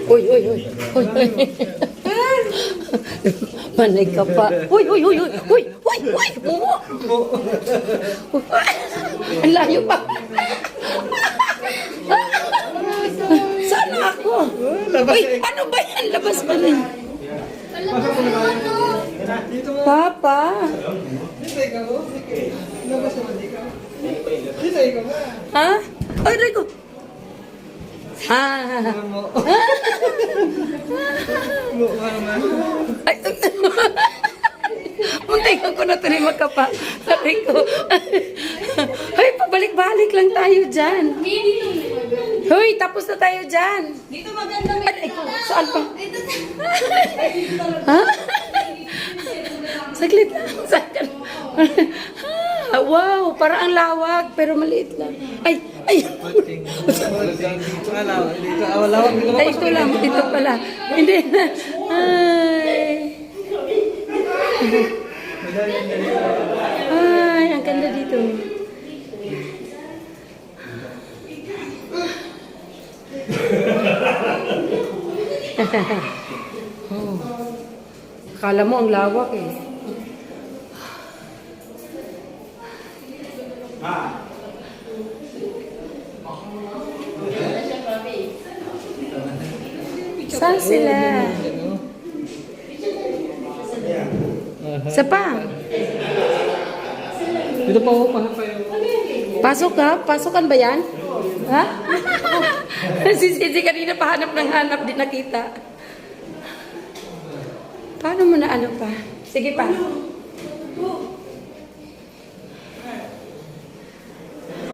Uy, uy, uy. Uy, uy. Manay ka pa. Uy, uy, uy, uy. Uy, uy, uy. Mumo. Ang layo pa. Saan ako? Uy, ano ba yan? Labas pa rin. Papa. Ha? Ay, Rico. Ha? Ay, muntikan ko na ito ni Makapa. Sabi ko, ay, pabalik-balik lang tayo dyan. Hoy, tapos na tayo dyan. Dito maganda Ay, saan pa? Ha? Saglit lang. Wow, parang ang lawak, pero maliit lang. Ay, ay. Ay, ito lang, ito pala. Hindi na. Ay. Ay, ang ganda dito. Oh. Akala mo ang lawak eh. Saan sila? Isa pa. Dito pa ako, pahanap kayo. Pasok ka? Pasokan ba yan? Ha? Si Sisi kanina pahanap ng hanap, di nakita. Paano mo na ano pa? Sige pa.